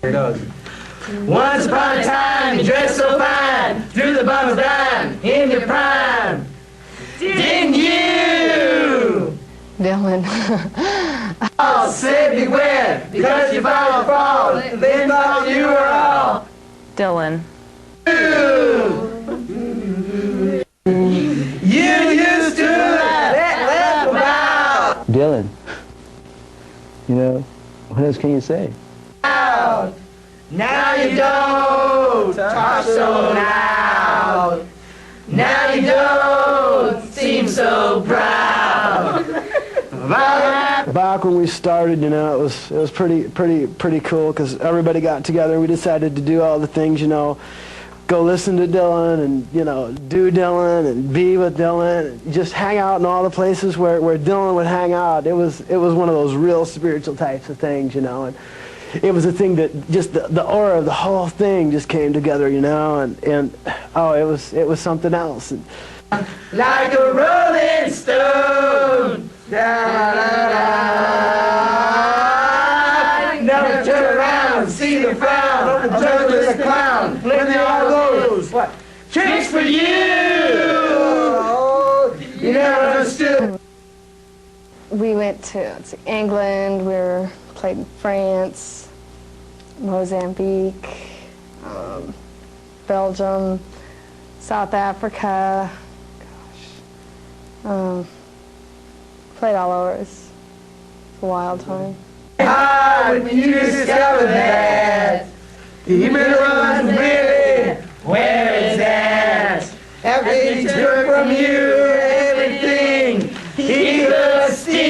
Here it goes. Once upon a time, you dressed so fine, threw the bums dime in your prime. Didn't you? Dylan. All say beware, because you fall, they thought you were all. Dylan. You used to laugh about. Dylan, you know, what else can you say? Now you don't talk so loud. Now you don't seem so proud. Back when we started, you know, it was pretty cool because everybody got together. We decided to do all the things, you know, go listen to Dylan and, you know, do Dylan and be with Dylan and just hang out in all the places where Dylan would hang out. It was one of those real spiritual types of things, you know. And it was a thing that just the aura of the whole thing just came together, you know, and oh, it was something else. And, like a rolling stone. Never turn around and see the frown. A juggler's a clown. When they all goes. What? Tricks for you. You never understood. We went to England, played in France, Mozambique, Belgium, South Africa, played all over. It's a wild time. When you discover that even runs really, where is that? Everything he took from you, everything he could steal.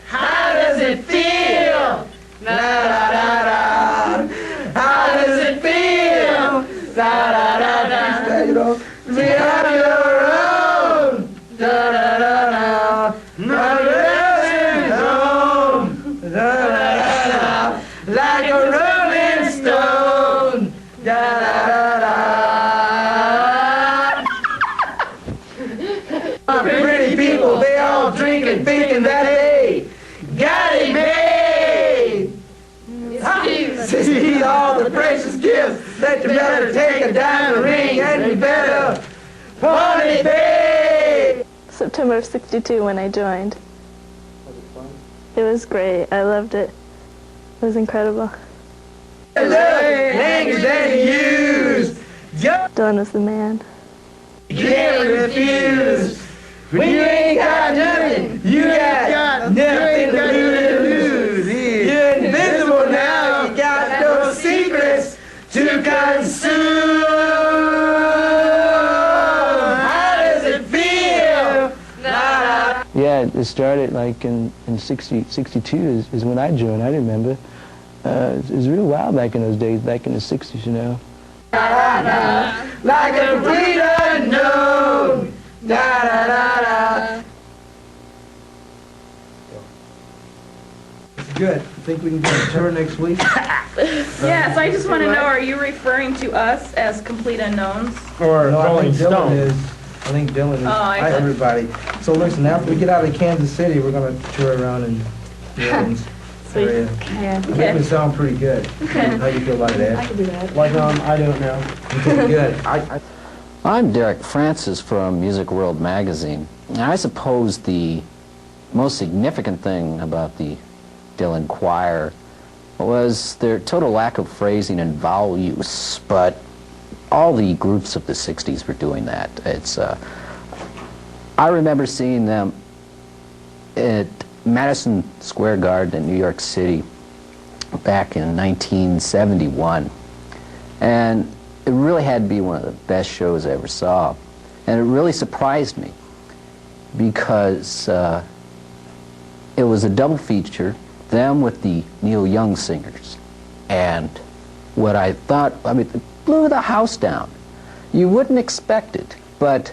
How does it feel? La da da da. How does it feel? La da da da. You know, be on your own. Da da da da. Not living home. Da da da da. Like a rolling stone. Da da da da. Pretty people, they all drinking, thinking that they got it made. See all the precious gifts that you better take a diamond ring and you better want it paid. September of '62 when I joined. It was great. I loved it. It was incredible. The language that you use, Dylan was the man. you can't refuse. When you ain't got nothing, you got nothing to lose. You're invincible now, you got no secrets to consume. How does it feel? Yeah, it started like in 62 is when I joined. I remember. It was real wild back in those days, back in the 60s, you know. Like a complete unknown. Da da da da. Good. I think we can do a tour next week. Yes, I just want to know, are you referring to us as complete unknowns? Or No, I think Dylan is. I think Dylan is. Oh, I Hi, thought- everybody. So listen, after we get out of Kansas City, we're going to tour around in New Orleans area. It makes me sound pretty good. How you feel about that? I can do that. like, I don't know. Pretty good. I'm Derek Francis from Music World magazine. Now, I suppose the most significant thing about the Dylan Choir was their total lack of phrasing and vowel use, but all the groups of the 60s were doing that. I remember seeing them at Madison Square Garden in New York City back in 1971, and it really had to be one of the best shows I ever saw. And it really surprised me because it was a double feature, them with the Neil Young singers. And what I thought, I mean, it blew the house down. You wouldn't expect it, but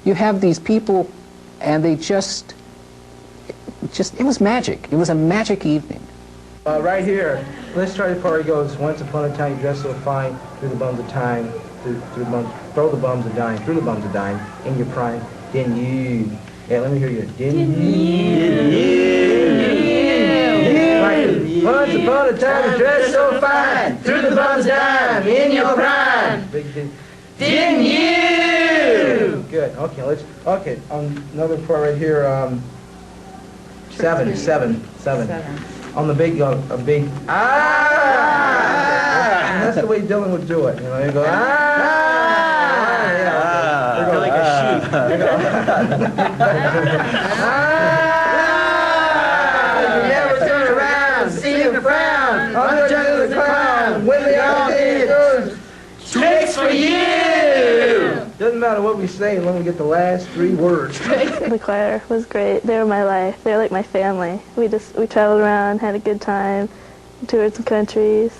you have these people and they just, it was magic. It was a magic evening. Right here, Let's Try to Party goes, once upon a time you dressed so fine, through the bums of time, through the bums, throw the bums of dime, through the bums of dime, in your prime, then you. Yeah, let me hear you. Then you. Right. Once upon a time you dressed so fine, through the bumps of dime, in your prime. Didn't you? Good. Okay, another part right here. Seven. On the big, And that's the way Dylan would do it. You know, you go, yeah. Like a sheep. You never turn around, see him frown, on the jungle of the clown, when we all did those tricks for you. Doesn't matter what we say, as long as we get the last 3 words. The choir was great. They were my life. They were like my family. We traveled around, had a good time, toured some countries.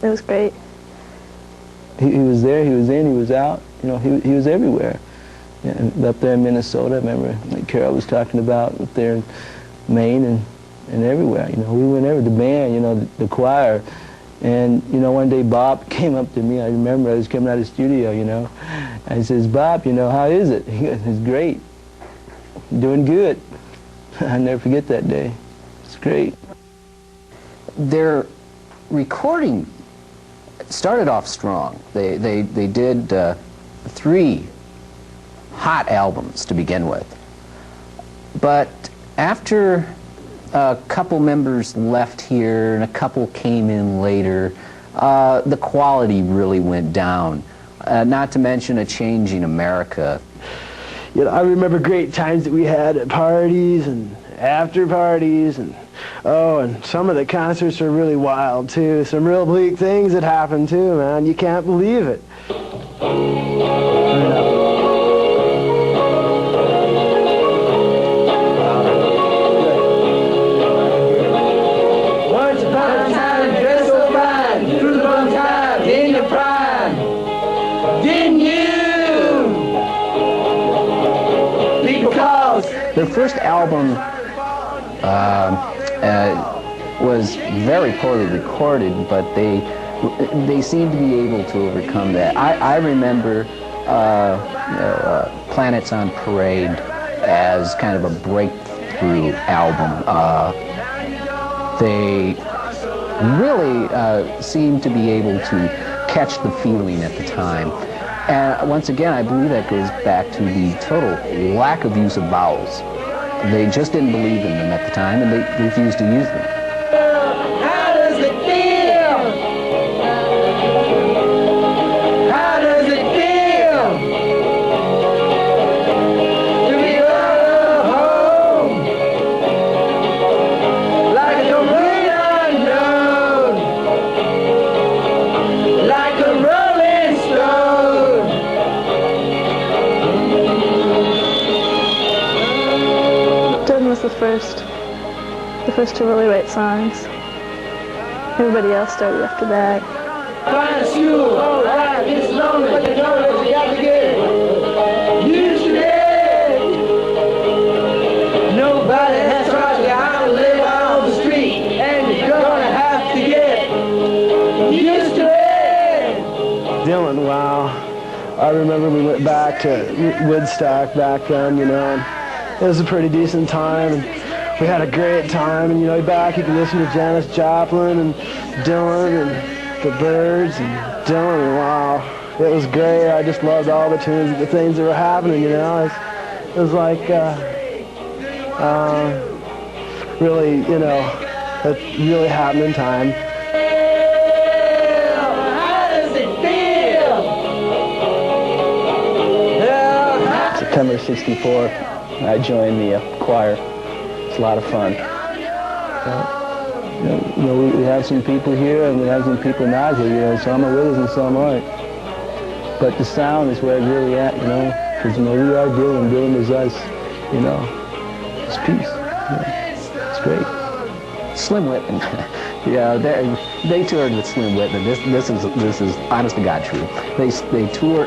It was great. He was there, he was in, he was out. You know, he was everywhere. And up there in Minnesota, I remember, like Carol was talking about, up there in Maine and everywhere. You know, we went everywhere. The band, you know, the choir. And, you know, one day Bob came up to me. I remember I was coming out of the studio, you know. And he says, Bob, you know, how is it? He goes, it's great. Doing good. I'll never forget that day. It's great. Their recording started off strong. They did 3 hot albums to begin with. But after a couple members left here and a couple came in later, the quality really went down. Not to mention a changing America. You know, I remember great times that we had at parties and after parties, and some of the concerts were really wild too. Some real bleak things that happened too, man. You can't believe it. Once upon a time you dressed so fine, through the bumps of dime, in your prime. Didn't you? Because Their first album was very poorly recorded, but they seemed to be able to overcome that. I remember Planets on Parade as kind of a breakthrough album. They really seemed to be able to catch the feeling at the time. And once again, I believe that goes back to the total lack of use of vowels. They just didn't believe in them at the time, and they refused to use them. how does it feel? How does it feel to be out of home like a complete unknown, like a rolling stone? Dylan was the first to really write songs. Everybody else started after that. Fine school, all right, it's lonely, but you know that you got to get used to it. Nobody has taught you how to live on the street, and you're gonna have to get used to it. Dylan, wow. I remember we went back to Woodstock back then, you know, and it was a pretty decent time. And we had a great time, and you know, back you can listen to Janis Joplin and Dylan and the Byrds and Dylan, and wow, it was great. I just loved all the tunes, the things that were happening, you know. It was like really, you know, a really happening time. How does it feel? September '64, I joined the choir. It's a lot of fun. You know, we have some people here and we have some people not here. You know, some are with us and some aren't. But the sound is where it's really at, you know, because you know we are Dylan. Dylan is us. You know, it's peace. You know, it's great. Slim Whitman. Yeah, they toured with Slim Whitman. This is honest to God true. They tour